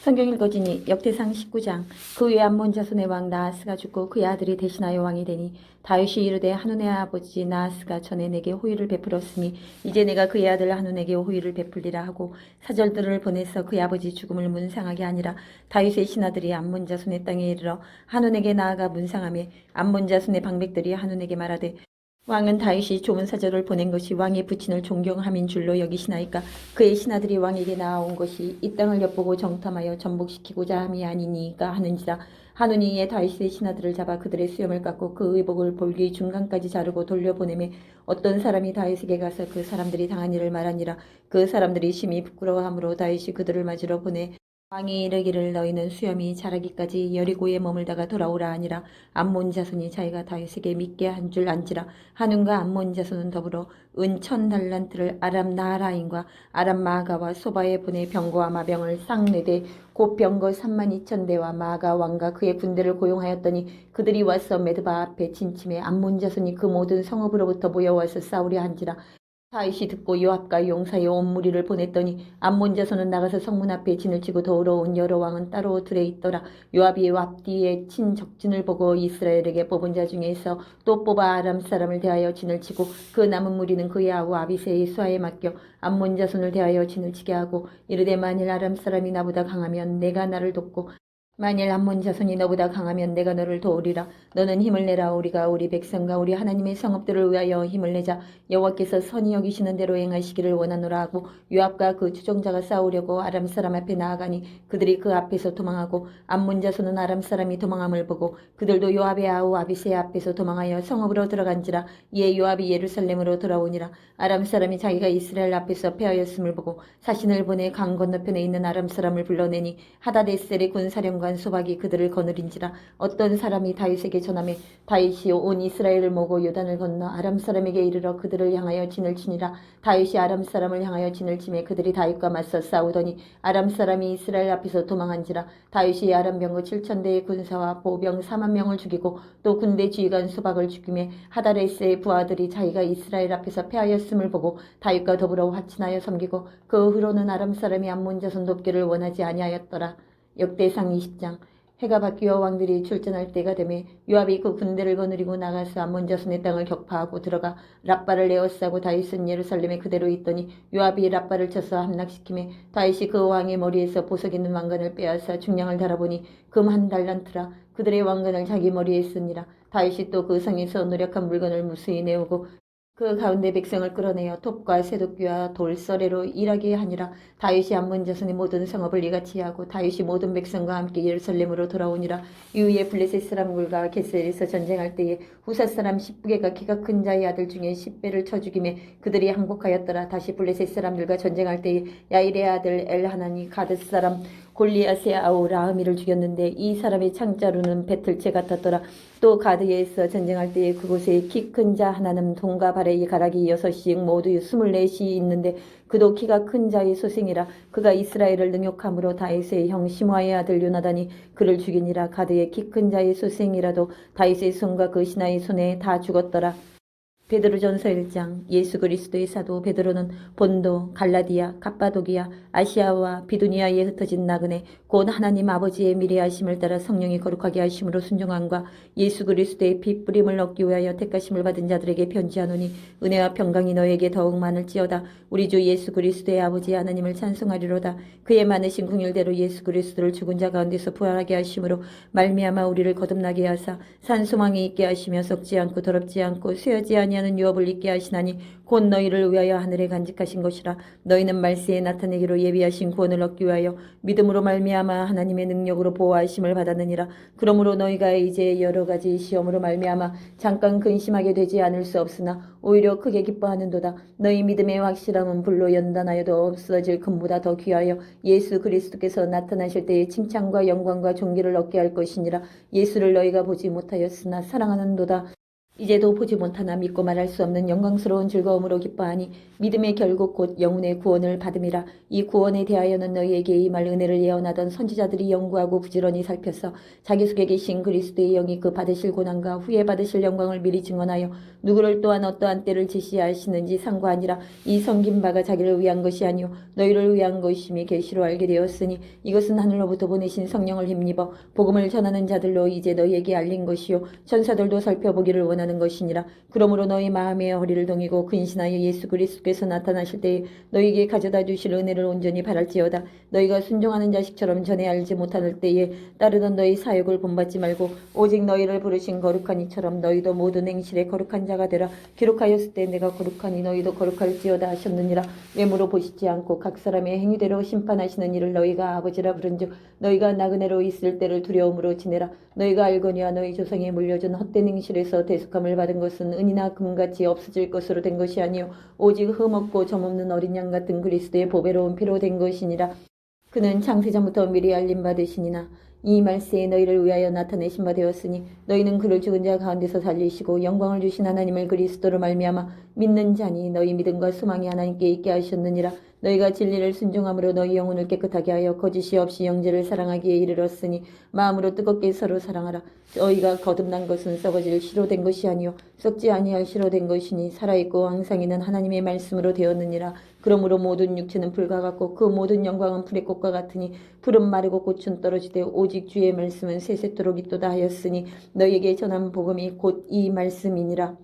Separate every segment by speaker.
Speaker 1: 성경 읽어지니 역대상 19장. 그 후에 암몬 자손의 왕 나하스가 죽고 그의 아들이 대신하여 왕이 되니 다윗이 이르되 한운의 아버지 나하스가 전에 내게 호의를 베풀었으니 이제 내가 그의 아들 한운에게 호의를 베풀리라 하고 사절들을 보내서 그의 아버지 죽음을 문상하게 하니라. 다윗의 신하들이 암몬 자손의 땅에 이르러 한운에게 나아가 문상하며 암몬 자손의 방백들이 한운에게 말하되 왕은 다윗이 좋은 사절을 보낸 것이 왕의 부친을 존경함인 줄로 여기시나이까. 그의 신하들이 왕에게 나아온 것이 이 땅을 엿보고 정탐하여 전복시키고자 함이 아니니까 하는지라. 한운이 이에 다윗의 신하들을 잡아 그들의 수염을 깎고 그 의복을 볼기 중간까지 자르고 돌려보내매 어떤 사람이 다윗에게 가서 그 사람들이 당한 일을 말하니라. 그 사람들이 심히 부끄러워하므로 다윗이 그들을 맞으러 보내 왕이 이르기를 너희는 수염이 자라기까지 여리고에 머물다가 돌아오라 하니라. 암몬 자손이 자기가 다윗에게 믿게 한 줄 안지라. 한운과 암몬 자손은 더불어 은 1000달란트를 아람 나하라인과 아람 마아가와 소바에 보내 병거와 마병을 쌍네대 곧 병거 32,000대와 마아가 왕과 그의 군대를 고용하였더니 그들이 와서 메드바 앞에 진침해 암몬 자손이 그 모든 성읍으로부터 모여와서 싸우려 한지라. 다윗이 듣고 요압과 용사의 온 무리를 보냈더니 암몬 자손은 나가서 성문 앞에 진을 치고 더불어 온 여러 왕은 따로 들에 있더라. 요압이 왑디의 친 적진을 보고 이스라엘에게 뽑은 자 중에서 또 뽑아 아람 사람을 대하여 진을 치고 그 남은 무리는 그의 아우 아비새의 수하에 맡겨 암몬 자손을 대하여 진을 치게 하고 이르되 만일 아람 사람이 나보다 강하면 내가 나를 돕고 만일 암몬 자손이 너보다 강하면 내가 너를 도우리라. 너는 힘을 내라. 우리가 우리 백성과 우리 하나님의 성읍들을 위하여 힘을 내자. 여호와께서 선히 여기시는 대로 행하시기를 원하노라 하고 요압과 그 추종자가 싸우려고 아람 사람 앞에 나아가니 그들이 그 앞에서 도망하고 암몬 자손은 아람 사람이 도망함을 보고 그들도 요압의 아우 아비새 앞에서 도망하여 성읍으로 들어간지라. 이에 요압이 예루살렘으로 돌아오니라. 아람 사람이 자기가 이스라엘 앞에서 패하였음을 보고 사신을 보내 강 건너편에 있는 아람 사람을 불러내니 하다데셀의 군사령관 소박이 그들을 거느린지라. 어떤 사람이 다윗에게 전하매 다윗이 온 이스라엘을 모고 요단을 건너 아람 사람에게 이르러 그들을 향하여 진을 치니라. 다윗이 아람 사람을 향하여 진을 치매 그들이 다윗과 맞서 싸우더니 아람 사람이 이스라엘 앞에서 도망한지라. 다윗이 아람 병거 7,000대의 군사와 보병 40,000명을 죽이고 또 군대 지휘관 소박을 죽이매 하다레스의 부하들이 자기가 이스라엘 앞에서 패하였음을 보고 다윗과 더불어 화친하여 섬기고 그 후로는 아람 사람이 암몬 자손 돕기를 원하지 아니하였더라. 역대상 20장. 해가 바뀌어 왕들이 출전할 때가 되매 요압이 그 군대를 거느리고 나가서 암몬 자손의 땅을 격파하고 들어가 랍바를 에워싸고 다윗은 예루살렘에 그대로 있더니 요압이 랍바를 쳐서 함락시키매 다윗이 그 왕의 머리에서 보석 있는 왕관을 빼앗아 중량을 달아보니 금 1달란트라. 그들의 왕관을 자기 머리에 쓰니라. 다윗이 또 그 성에서 노력한 물건을 무수히 내오고 그 가운데 백성을 끌어내어 톱과 쇠도끼와 돌서래로 일하게 하니라. 다윗이 암몬 자손의 모든 성읍을 이같이 하고 다윗이 모든 백성과 함께 예루살렘으로 돌아오니라. 이후에 블레셋 사람들과 게셀에서 전쟁할 때에 후사 사람 십부게가 키가 큰 자의 아들 중에 10배를 쳐 죽임에 그들이 항복하였더라. 다시 블레셋 사람들과 전쟁할 때에 야일의 아들 엘하나니 가드 사람 골리앗의 아우 라흐미를 죽였는데 이 사람의 창자루는 배틀채 같았더라. 또 가드에서 전쟁할 때에 그곳에 키 큰 자 하나는 동과 발의 가락이 6씩 모두 24이 있는데 그도 키가 큰 자의 소생이라. 그가 이스라엘을 능욕함으로 다윗의 형 시므아의 아들 요나단이 그를 죽이니라. 가드의 키 큰 자의 소생이라도 다윗의 손과 그 신하의 손에 다 죽었더라. 베드로전서 1장. 예수 그리스도의 사도 베드로는 본도, 갈라디아, 갑바도기아, 아시아와 비두니아에 흩어진 나그네 곧 하나님 아버지의 미래하심을 따라 성령이 거룩하게 하심으로 순종함과 예수 그리스도의 피 뿌림을 얻기 위하여 택하심을 받은 자들에게 편지하노니 은혜와 평강이 너에게 더욱 많을지어다. 우리 주 예수 그리스도의 아버지 하나님을 찬송하리로다. 그의 많으신 궁율대로 예수 그리스도를 죽은 자 가운데서 부활하게 하심으로 말미암아 우리를 거듭나게 하사 산소망이 있게 하시며 썩지 않고 더럽지 않고 쇠하지 아니하는 유업을 있게 하시나니 곧 너희를 위하여 하늘에 간직하신 것이라. 너희는 말세에 나타내기로 예비하신 구원을 얻기 위하여 믿음으로 말미암아 하나님의 능력으로 보호하심을 받았느니라. 그러므로 너희가 이제 여러 가지 시험으로 말미암아 잠깐 근심하게 되지 않을 수 없으나 오히려 크게 기뻐하는도다. 너희 믿음의 확실함은 불로 연단하여도 없어질 금보다 더 귀하여 예수 그리스도께서 나타나실 때에 칭찬과 영광과 존귀를 얻게 할 것이니라. 예수를 너희가 보지 못하였으나 사랑하는도다. 이제도 보지 못하나 믿고 말할 수 없는 영광스러운 즐거움으로 기뻐하니 믿음의 결국 곧 영혼의 구원을 받음이라. 이 구원에 대하여는 너희에게 임할 은혜를 예언하던 선지자들이 연구하고 부지런히 살펴서 자기 속에 계신 그리스도의 영이 그 받으실 고난과 후에 받으실 영광을 미리 증언하여 누구를 또한 어떠한 때를 제시하시는지 상고하니라. 이 섬긴 바가 자기를 위한 것이 아니요 너희를 위한 것임이 계시로 알게 되었으니 이것은 하늘로부터 보내신 성령을 힘입어 복음을 전하는 자들로 이제 너희에게 알린 것이요 천사들도 살펴보기를 원하는 것이니라. 그러므로 너희 마음의 허리를 동이고 근신하여 예수 그리스도께서 나타나실 때에 너희에게 가져다 주실 은혜를 온전히 바랄지어다. 너희가 순종하는 자식처럼 전에 알지 못할 때에 따르던 너희 사역을 본받지 말고 오직 너희를 부르신 거룩한 이처럼 너희도 모든 행실에 거룩한 자가 되라. 기록하였을 때 내가 거룩하니 너희도 거룩할지어다 하셨느니라. 외모로 보시지 않고 각 사람의 행위대로 심판하시는 이를 너희가 아버지라 부른즉 너희가 나그네로 있을 때를 두려움으로 지내라. 너희가 알거니와 너희 조상이 물려준 헛된 행실에서 대속함을 받은 것은 은이나 금같이 없어질 것으로 된 것이 아니요 오직 흠없고 점없는 어린 양 같은 그리스도의 보배로운 피로 된 것이니라. 그는 창세전부터 미리 알림 받으시니나 이 말세에 너희를 위하여 나타내신 바 되었으니 너희는 그를 죽은 자 가운데서 살리시고 영광을 주신 하나님을 그리스도로 말미암아 믿는 자니 너희 믿음과 소망이 하나님께 있게 하셨느니라. 너희가 진리를 순종함으로 너희 영혼을 깨끗하게 하여 거짓이 없이 형제를 사랑하기에 이르렀으니 마음으로 뜨겁게 서로 사랑하라. 너희가 거듭난 것은 썩어질 씨로 된 것이 아니요 썩지 아니할 씨로 된 것이니 살아있고 항상 있는 하나님의 말씀으로 되었느니라. 그러므로 모든 육체는 불과 같고 그 모든 영광은 풀의 꽃과 같으니 풀은 마르고 꽃은 떨어지되 오직 주의 말씀은 세세토록 있도다 하였으니 너희에게 전한 복음이 곧 이 말씀이니라.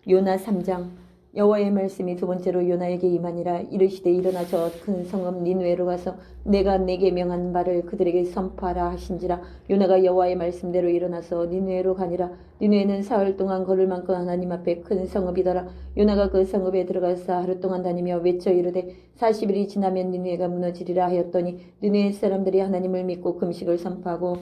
Speaker 1: 요나 3장. 여호와의 말씀이 두 번째로 요나에게 임하니라. 이르시되 일어나 저 큰 성읍 니느웨로 가서 내가 내게 명한 바를 그들에게 선포하라 하신지라. 요나가 여호와의 말씀대로 일어나서 니느웨로 가니라. 니느웨는 사흘 동안 걸을 만큼 하나님 앞에 큰 성읍이더라. 요나가 그 성읍에 들어가서 하루 동안 다니며 외쳐 이르되 40일이 지나면 니느웨가 무너지리라 하였더니 니느웨 사람들이 하나님을 믿고 금식을 선포하고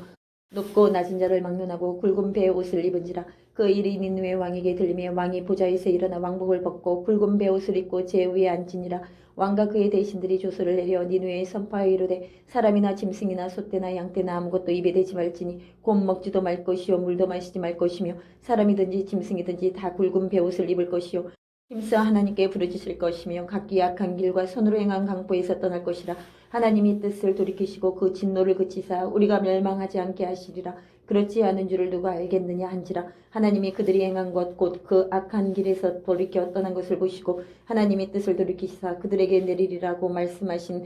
Speaker 1: 높고 낮은 자를 막론하고 굵은 배의 옷을 입은지라. 그 일이 니느웨 왕에게 들리며 왕이 보좌에서 일어나 왕복을 벗고 굵은 배옷을 입고 제 위에 앉으니라. 왕과 그의 대신들이 조서를 내려 니느웨에 선포하여 이르되 사람이나 짐승이나 소떼나 양떼나 아무것도 입에 대지 말지니 곧 먹지도 말 것이요 물도 마시지 말 것이며 사람이든지 짐승이든지 다 굵은 배옷을 입을 것이요 힘써 하나님께 부르짖을 것이며 각기 악한 길과 손으로 행한 강포에서 떠날 것이라. 하나님이 뜻을 돌이키시고 그 진노를 그치사 우리가 멸망하지 않게 하시리라. 그렇지 않은 줄을 누가 알겠느냐 한지라. 하나님이 그들이 행한 것 곧 그 악한 길에서 돌이켜 떠난 것을 보시고 하나님이 뜻을 돌이키시사 그들에게 내리리라고 말씀하신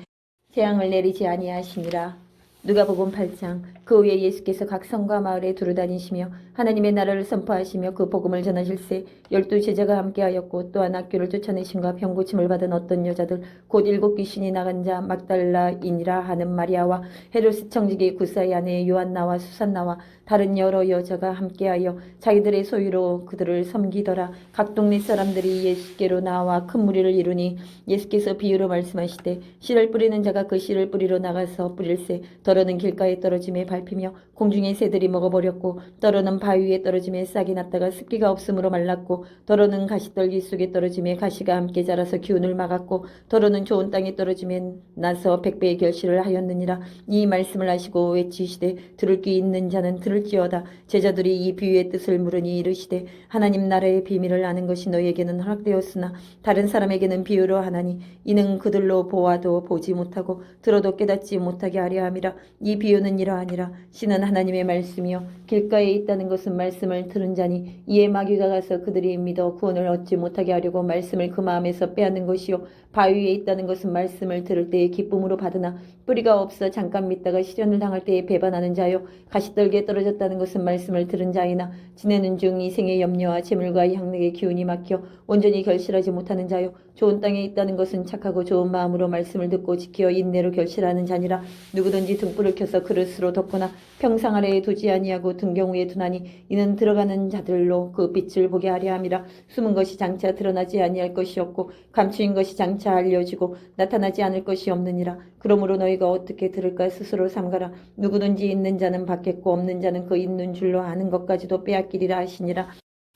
Speaker 1: 재앙을 내리지 아니하시니라. 누가복음 8장. 그 후에 예수께서 각 성과 마을에 두루 다니시며 하나님의 나라를 선포하시며 그 복음을 전하실세 12 제자가 함께하였고 또한 학교를 쫓아내심과 병 고침을 받은 어떤 여자들 곧 7 귀신이 나간 자 막달라인이라 하는 마리아와 헤롯의 청지기 구사의 아내 요한나와 수산나와 다른 여러 여자가 함께하여 자기들의 소유로 그들을 섬기더라. 각 동네 사람들이 예수께로 나와 큰 무리를 이루니 예수께서 비유로 말씀하시되 씨를 뿌리는 자가 그 씨를 뿌리러 나가서 뿌릴새 더러는 길가에 떨어짐에 밟히며 공중의 새들이 먹어버렸고 더러는 바위 위에 떨어짐에 싹이 났다가 습기가 없으므로 말랐고 더러는 가시떨기 속에 떨어짐에 가시가 함께 자라서 기운을 막았고 더러는 좋은 땅에 떨어짐에 나서 100배의 결실을 하였느니라. 이 말씀을 하시고 외치시되 들을 귀 있는 자는 들을지어다. 제자들이 이 비유의 뜻을 물으니 이르시되 하나님 나라의 비밀을 아는 것이 너희에게는 허락되었으나 다른 사람에게는 비유로 하나니 이는 그들로 보아도 보지 못하고 들어도 깨닫지 못하게 하려 함이라. 이 비유는 이러하니라. 씨는 하나님의 말씀이요 길가에 있다는 것은 말씀을 들은 자니 이에 마귀가 가서 그들이 믿어 구원을 얻지 못하게 하려고 말씀을 그 마음에서 빼앗는 것이요 바위 위에 있다는 것은 말씀을 들을 때에 기쁨으로 받으나 뿌리가 없어 잠깐 믿다가 시련을 당할 때에 배반하는 자요 가시떨기에 떨어졌다는 것은 말씀을 들은 자이나 지내는 중 이생의 염려와 재물과 향락의 기운이 막혀 온전히 결실하지 못하는 자요 좋은 땅에 있다는 것은 착하고 좋은 마음으로 말씀을 듣고 지켜 인내로 결실하는 자니라. 누구든지 등불을 켜서 그릇으로 덮거나 평상 아래에 두지 아니하고 등경 위에 두나니 이는 들어가는 자들로 그 빛을 보게 하려 함이라. 숨은 것이 장차 드러나지 아니할 것이 없고 감추인 것이 장차 알려지고 나타나지 않을 것이 없느니라. 그러므로 너희가 어떻게 들을까 스스로 삼가라. 누구든지 있는 자는 받겠고 없는 자는 그 있는 줄로 아는 것까지도 빼앗기리라 하시니라.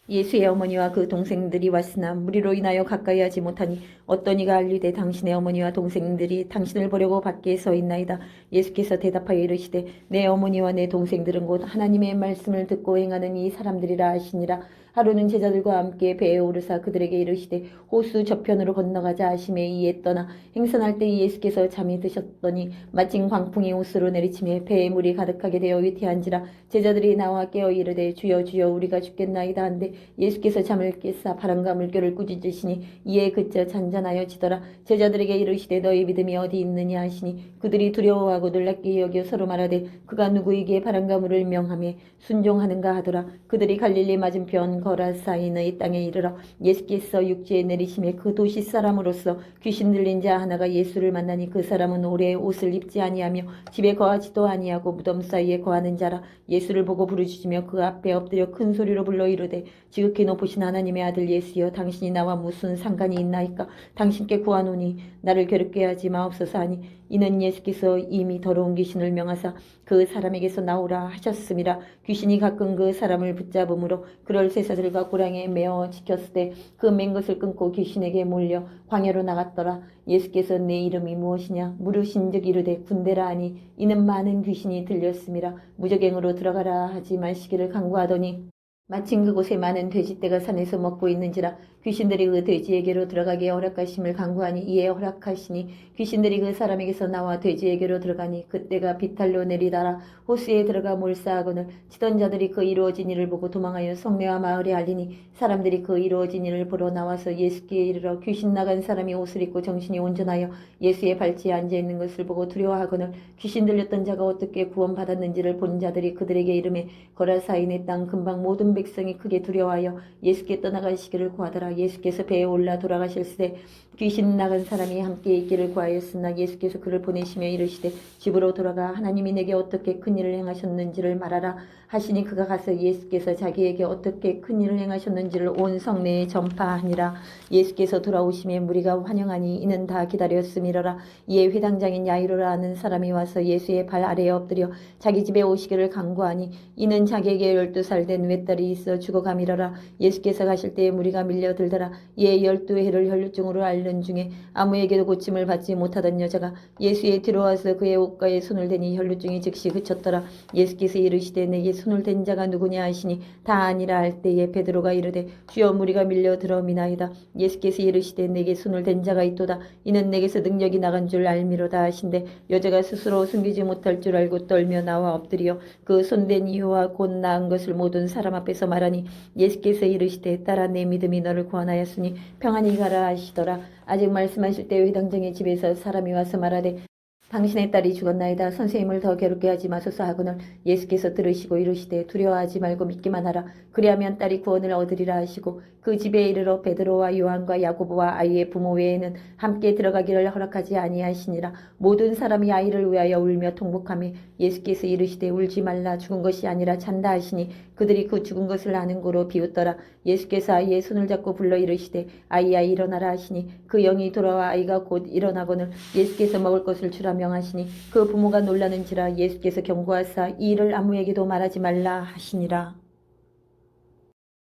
Speaker 1: 예수의 어머니와 그 동생들이 왔으나 무리로 인하여 가까이 하지 못하니 어떤 이가 알리되 당신의 어머니와 동생들이 당신을 보려고 밖에 서 있나이다. 예수께서 대답하여 이르시되 내 어머니와 내 동생들은 곧 하나님의 말씀을 듣고 행하는 이 사람들이라 하시니라. 하루는 제자들과 함께 배에 오르사 그들에게 이르시되 호수 저편으로 건너가자 하심에 이에 떠나 행선할 때 예수께서 잠이 드셨더니 마침 광풍이 호수로 내리치매 배에 물이 가득하게 되어 위태한지라 제자들이 나와 깨어 이르되 주여 주여 우리가 죽겠나이다 한데 예수께서 잠을 깨사 바람과 물결을 꾸짖으시니 이에 그쳐 잔잔하여 지더라. 제자들에게 이르시되 너희 믿음이 어디 있느냐 하시니 그들이 두려워하고 놀랍게 여겨 서로 말하되 그가 누구에게 바람과 물을 명하며 순종하는가 하더라. 그들이 갈릴리 맞은편 거라사인의 땅에 이르러 예수께서 육지에 내리심에 그 도시 사람으로서 귀신 들린 자 하나가 예수를 만나니 그 사람은 오래 옷을 입지 아니하며 집에 거하지도 아니하고 무덤 사이에 거하는 자라. 예수를 보고 부르짖으며 그 앞에 엎드려 큰 소리로 불러 이르되 지극히 높으신 하나님의 아들 예수여 당신이 나와 무슨 상관이 있나이까. 당신께 구하노니 나를 괴롭게 하지 마옵소서 하니 이는 예수께서 이미 더러운 귀신을 명하사 그 사람에게서 나오라 하셨음이라. 귀신이 가끔 그 사람을 붙잡음으로 그를 쇠사슬과 고랑에 메어 지켰을 때 그 맨 것을 끊고 귀신에게 몰려 광야로 나갔더라. 예수께서 내 이름이 무엇이냐 물으신즉 이르되 군대라 하니 이는 많은 귀신이 들렸음이라. 무적행으로 들어가라 하지 마시기를 간구하더니 마침 그곳에 많은 돼지떼가 산에서 먹고 있는지라. 귀신들이 그 돼지에게로 들어가게 허락하심을 간구하니 이에 허락하시니 귀신들이 그 사람에게서 나와 돼지에게로 들어가니 그때가 비탈로 내리다라. 호수에 들어가 몰사하거늘 치던 자들이 그 이루어진 일을 보고 도망하여 성내와 마을에 알리니 사람들이 그 이루어진 일을 보러 나와서 예수께 이르러 귀신 나간 사람이 옷을 입고 정신이 온전하여 예수의 발치에 앉아있는 것을 보고 두려워하거늘 귀신 들렸던 자가 어떻게 구원받았는지를 본 자들이 그들에게 이르매 거라사인의 땅 근방 모든 백성이 크게 두려워하여 예수께 떠나가시기를 구하더라. 예수께서 배에 올라 돌아가실새 귀신 나간 사람이 함께 있기를 구하였으나 예수께서 그를 보내시며 이르시되 집으로 돌아가 하나님이 내게 어떻게 큰 일을 행하셨는지를 말하라 하시니 그가 가서 예수께서 자기에게 어떻게 큰 일을 행하셨는지를 온 성내에 전파하니라. 예수께서 돌아오심에 무리가 환영하니 이는 다 기다렸음이로라. 이에 회당장인 야이로라 하는 사람이 와서 예수의 발 아래에 엎드려 자기 집에 오시기를 간구하니 이는 자기에게 12살 된 외딸이 있어 죽어감이로라. 예수께서 가실 때에 무리가 밀려들더라. 이에 12해를 혈루증으로 앓는 중에 아무에게도 고침을 받지 못하던 여자가 예수의 뒤로 와서 그의 옷가에 손을 대니 혈루증이 즉시 그쳤더라. 예수께서 이르시되 내게 손을 댄 자가 누구냐 하시니 다 아니라 할 때에 베드로가 이르되 주여 무리가 밀려들어미나이다. 예수께서 이르시되 내게 손을 댄 자가 있도다. 이는 내게서 능력이 나간 줄 알미로다 하신데 여자가 스스로 숨기지 못할 줄 알고 떨며 나와 엎드려 그 손댄 이유와 곧 나은 것을 모든 사람 앞에서 말하니 예수께서 이르시되 딸아 내 믿음이 너를 구원하였으니 평안히 가라 하시더라. 아직 말씀하실 때 회당장의 집에서 사람이 와서 말하되 당신의 딸이 죽었나이다. 선생님을 더 괴롭게 하지 마소서 하거늘 예수께서 들으시고 이르시되 두려워하지 말고 믿기만 하라. 그리하면 딸이 구원을 얻으리라 하시고 그 집에 이르러 베드로와 요한과 야고보와 아이의 부모 외에는 함께 들어가기를 허락하지 아니하시니라. 모든 사람이 아이를 위하여 울며 통곡하며 예수께서 이르시되 울지 말라 죽은 것이 아니라 잔다 하시니 그들이 그 죽은 것을 아는 고로 비웃더라. 예수께서 아이의 손을 잡고 불러 이르시되 아이야 일어나라 하시니 그 영이 돌아와 아이가 곧 일어나거늘 예수께서 먹을 것을 주라 명하시니 그 부모가 놀라는지라. 예수께서 경고하사 이 일을 아무에게도 말하지 말라 하시니라.